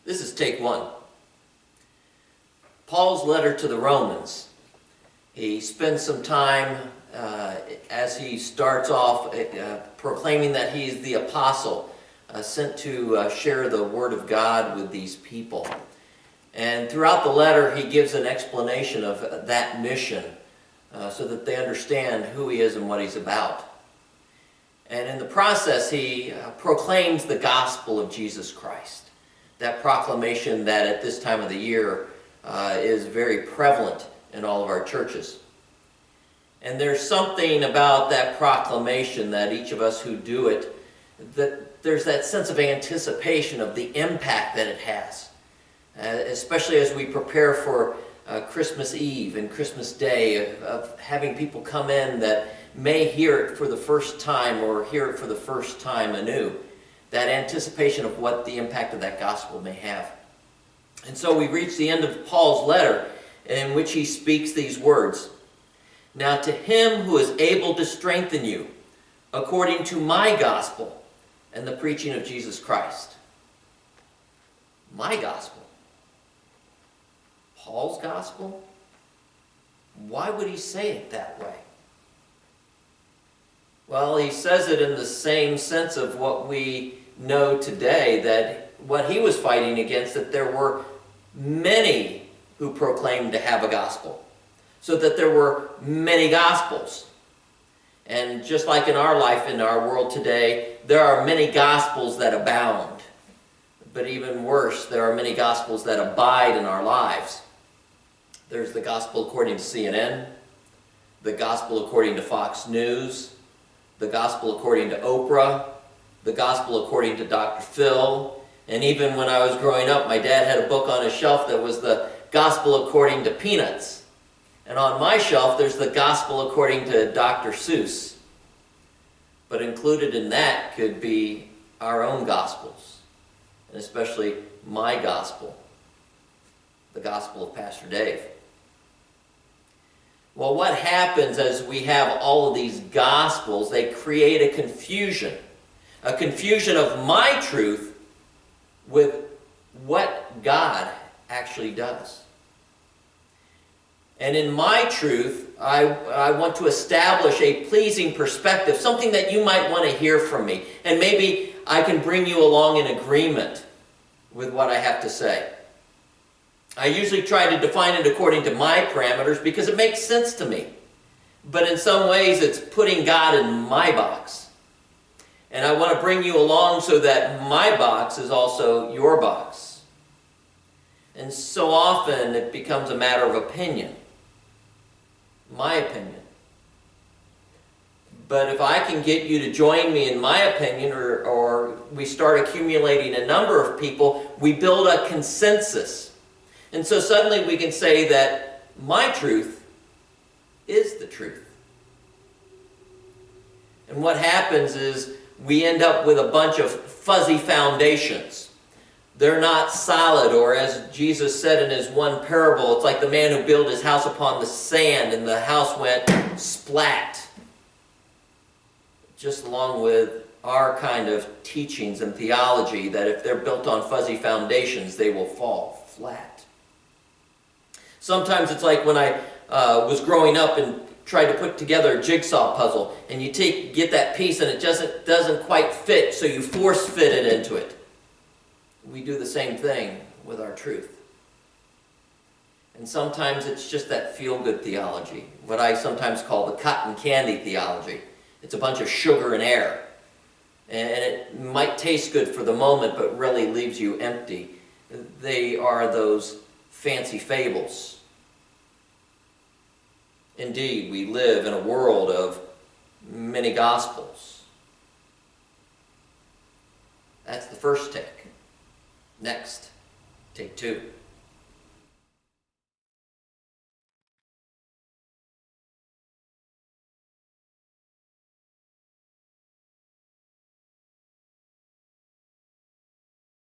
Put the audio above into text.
This is take one. Paul's letter to the Romans. He spends some time as he starts off proclaiming that he is the apostle sent to share the word of God with these people. And throughout the letter, he gives an explanation of that mission so that they understand who he is and what he's about. And in the process, he proclaims the gospel of Jesus Christ. That proclamation that at this time of the year is very prevalent in all of our churches. And there's something about that proclamation that each of us who do it, that there's that sense of anticipation of the impact that it has. Especially as we prepare for Christmas Eve and Christmas Day, of having people come in that may hear it for the first time or hear it for the first time anew. That anticipation of what the impact of that gospel may have. And so we reach the end of Paul's letter in which he speaks these words. Now to him who is able to strengthen you according to my gospel and the preaching of Jesus Christ. My gospel. Paul's gospel? Why would he say it that way? Well, he says it in the same sense of what we know today, that what he was fighting against, that there were many who proclaimed to have a gospel. So that there were many gospels. And just like in our life, in our world today, there are many gospels that abound. But even worse, there are many gospels that abide in our lives. There's the gospel according to CNN, the gospel according to Fox News, the gospel according to Oprah, the gospel according to Dr. Phil, and even when I was growing up, my dad had a book on his shelf that was the gospel according to Peanuts. And on my shelf, there's the gospel according to Dr. Seuss. But included in that could be our own gospels, and especially my gospel, the gospel of Pastor Dave. Well, what happens as we have all of these gospels? They create a confusion of my truth with what God actually does. And in my truth, I want to establish a pleasing perspective, something that you might want to hear from me. And maybe I can bring you along in agreement with what I have to say. I usually try to define it according to my parameters because it makes sense to me. But in some ways, it's putting God in my box. And I want to bring you along so that my box is also your box. And so often it becomes a matter of opinion. My opinion. But if I can get you to join me in my opinion, or we start accumulating a number of people, we build a consensus. And so suddenly we can say that my truth is the truth. And what happens is we end up with a bunch of fuzzy foundations. They're not solid, or as Jesus said in his one parable, it's like the man who built his house upon the sand and the house went splat. Just along with our kind of teachings and theology, that if they're built on fuzzy foundations, they will fall flat. Sometimes it's like when I was growing up and tried to put together a jigsaw puzzle, and you get that piece and it doesn't quite fit, so you force fit it into it. We do the same thing with our truth. And sometimes it's just that feel-good theology, what I sometimes call the cotton candy theology. It's a bunch of sugar and air. And it might taste good for the moment, but really leaves you empty. They are those fancy fables. Indeed, we live in a world of many gospels. That's the first take. Next, take two.